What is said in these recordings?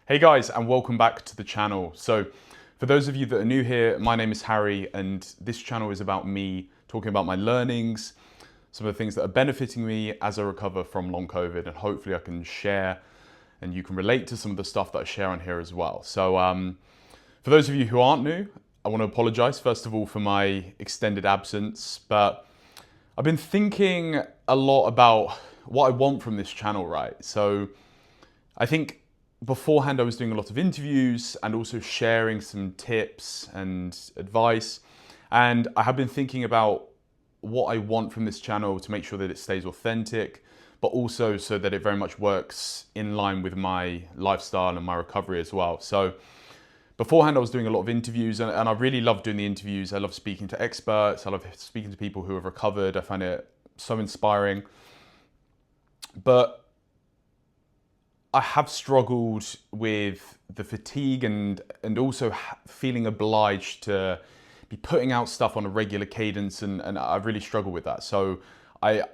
Hey guys, and welcome back to the channel. So for those of you that are new here, my name is Harry, and this channel is about me talking about my learnings, some of the things that are benefiting me as I recover from long COVID, and hopefully I can share and you can relate to some of the stuff that I share on here as well. So for those of you who aren't new, I want to apologize first of all for my extended absence, but I've been thinking a lot about what I want from this channel, right? So I think beforehand I was doing a lot of interviews and also sharing some tips and advice. And I have been thinking about what I want from this channel to make sure that it stays authentic, but also so that it very much works in line with my lifestyle and my recovery as well. So beforehand I was doing a lot of interviews and I really love doing the interviews. I love speaking to experts. I love speaking to people who have recovered. I find it so inspiring. But I have struggled with the fatigue and also feeling obliged to be putting out stuff on a regular cadence, and I really struggle with that. So I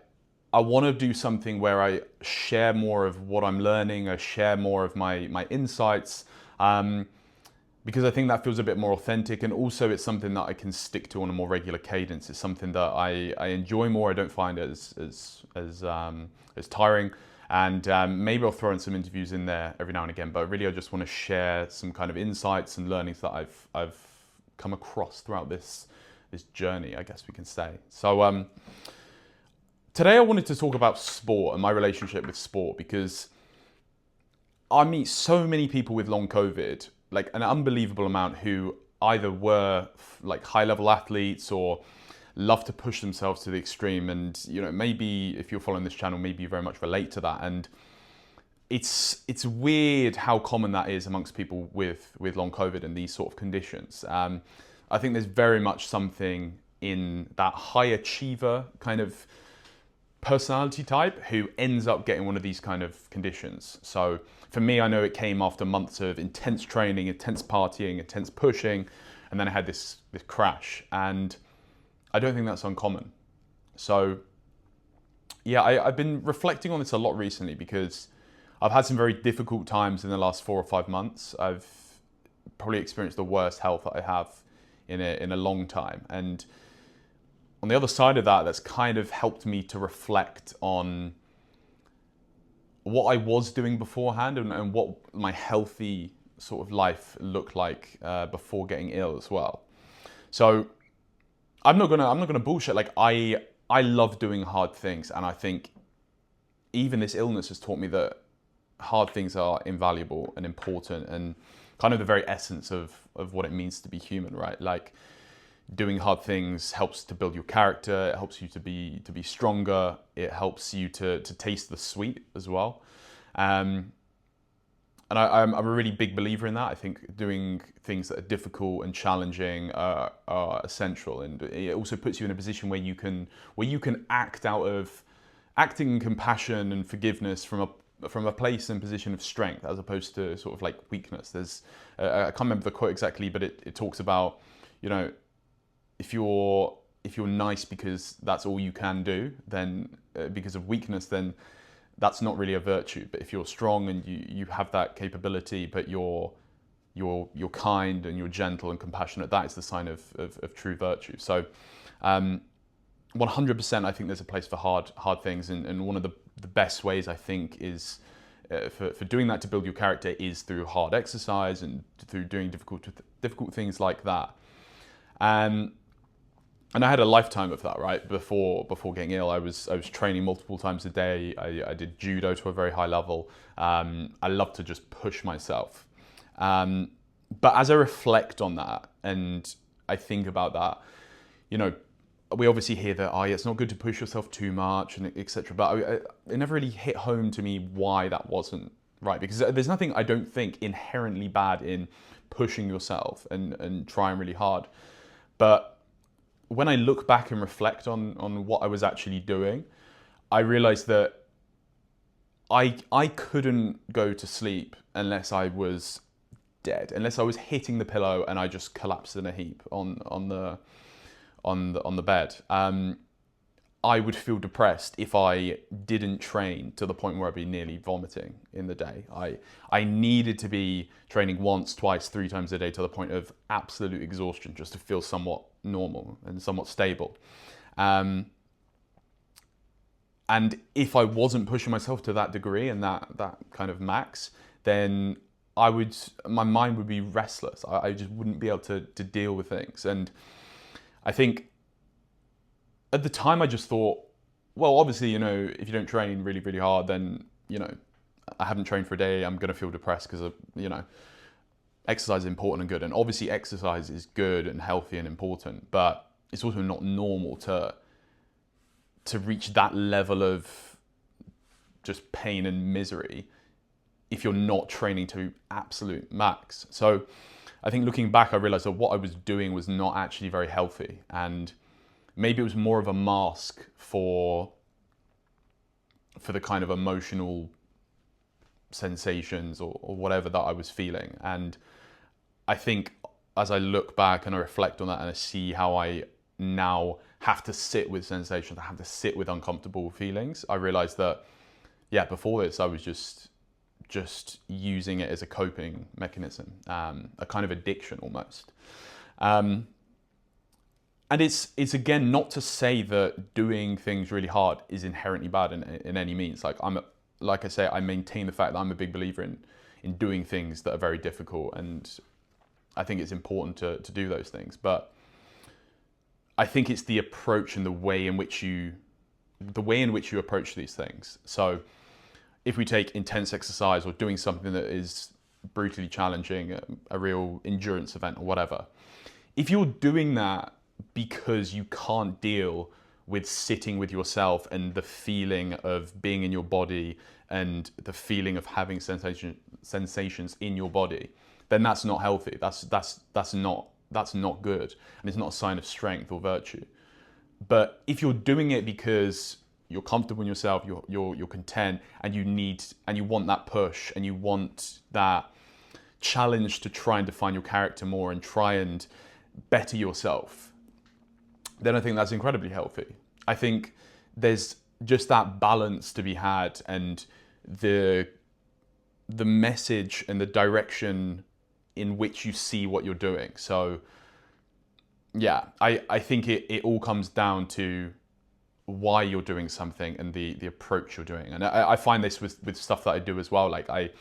want to do something where I share more of what I'm learning, I share more of my insights, because I think that feels a bit more authentic, and also it's something that I can stick to on a more regular cadence. It's something that I enjoy more. I don't find it as tiring. And maybe I'll throw in some interviews in there every now and again, but really I just want to share some kind of insights and learnings that I've come across throughout this journey, I guess we can say. So today I wanted to talk about sport and my relationship with sport, because I meet so many people with long COVID, like an unbelievable amount, who either were like high-level athletes or love to push themselves to the extreme. And maybe if you're following this channel, maybe you very much relate to that. And it's weird how common that is amongst people with long COVID and these sort of conditions. I think there's very much something in that high achiever kind of personality type who ends up getting one of these kind of conditions. So for me, I know it came after months of intense training, intense partying, intense pushing, and then I had this crash. And I don't think that's uncommon. So yeah, I've been reflecting on this a lot recently, because I've had some very difficult times in the last 4 or 5 months. I've probably experienced the worst health that I have in a long time. And on the other side of that, that's kind of helped me to reflect on what I was doing beforehand and what my healthy sort of life looked like before getting ill as well. So I'm not gonna bullshit. Like I love doing hard things, and I think even this illness has taught me that hard things are invaluable and important, and kind of the very essence of what it means to be human, right? Like doing hard things helps to build your character. It helps you to be stronger. It helps you to taste the sweet as well. And I'm a really big believer in that. I think doing things that are difficult and challenging are essential, and it also puts you in a position where you can act out of acting compassion and forgiveness from a place and position of strength, as opposed to sort of like weakness. There's I can't remember the quote exactly, but it talks about, if you're nice because that's all you can do, then because of weakness, then that's not really a virtue. But if you're strong and you have that capability, but you're kind and you're gentle and compassionate, that is the sign of true virtue. So 100% I think there's a place for hard things, and one of the best ways I think is for doing that, to build your character, is through hard exercise and through doing difficult things like that. And I had a lifetime of that, right? Before getting ill, I was training multiple times a day. I did judo to a very high level. I love to just push myself. But as I reflect on that and I think about that, we obviously hear that, it's not good to push yourself too much, and etc. But it never really hit home to me why that wasn't right. Because there's nothing, I don't think, inherently bad in pushing yourself and trying really hard. But when I look back and reflect on what I was actually doing, I realized that I couldn't go to sleep unless I was dead, unless I was hitting the pillow and I just collapsed in a heap on the bed. I would feel depressed if I didn't train to the point where I'd be nearly vomiting in the day. I needed to be training once, twice, 3 times a day to the point of absolute exhaustion just to feel somewhat normal and somewhat stable. And if I wasn't pushing myself to that degree and that kind of max, then my mind would be restless. I just wouldn't be able to deal with things. And I think at the time I just thought, well, obviously, if you don't train really, really hard, then, I haven't trained for a day, I'm going to feel depressed because, exercise is important and good. And obviously exercise is good and healthy and important, but it's also not normal to reach that level of just pain and misery if you're not training to absolute max. So I think looking back, I realized that what I was doing was not actually very healthy. And maybe it was more of a mask for the kind of emotional sensations or whatever that I was feeling. And I think as I look back and I reflect on that and I see how I now have to sit with sensations, I have to sit with uncomfortable feelings, I realized that, before this, I was just using it as a coping mechanism, a kind of addiction almost. And it's again, not to say that doing things really hard is inherently bad in any means. Like I say, I maintain the fact that I'm a big believer in doing things that are very difficult, and I think it's important to do those things. But I think it's the approach and the way in which you approach these things. So if we take intense exercise or doing something that is brutally challenging, a real endurance event or whatever, if you're doing that because you can't deal with sitting with yourself and the feeling of being in your body and the feeling of having sensations in your body, then that's not healthy. That's not good, and it's not a sign of strength or virtue. But if you're doing it because you're comfortable in yourself, you're content, and you want that push, and you want that challenge to try and define your character more and try and better yourself, then I think that's incredibly healthy. I think there's just that balance to be had, and the message and the direction in which you see what you're doing. So yeah, I think it all comes down to why you're doing something and the approach you're doing. And I find this with stuff that I do as well. Like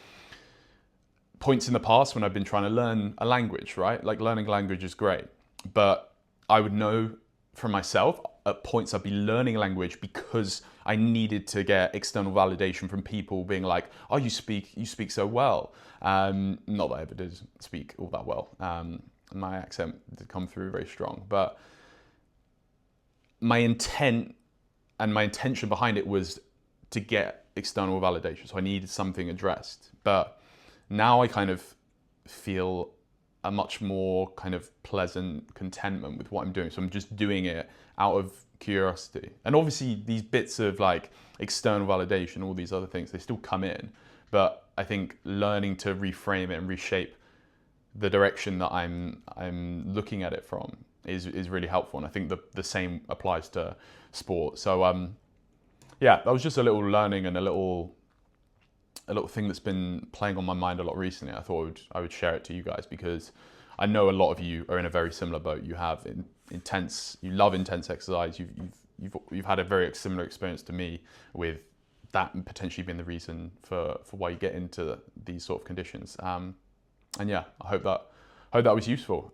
points in the past when I've been trying to learn a language, right? Like learning language is great, but I would know for myself at points I'd be learning a language because I needed to get external validation from people being like, oh, you speak so well. Not that I ever did speak all that well. My accent did come through very strong, but my intent and my intention behind it was to get external validation. So I needed something addressed. But now I kind of feel a much more kind of pleasant contentment with what I'm doing. So I'm just doing it out of curiosity. And obviously these bits of like external validation, all these other things, they still come in. But I think learning to reframe it and reshape the direction that I'm looking at it from is really helpful. And I think the same applies to sport. So that was just a little learning and a little thing that's been playing on my mind a lot recently. I thought I would share it to you guys because I know a lot of you are in a very similar boat. You have you love intense exercise. You've had a very similar experience to me with that potentially being the reason for why you get into these sort of conditions. And yeah, I hope that was useful.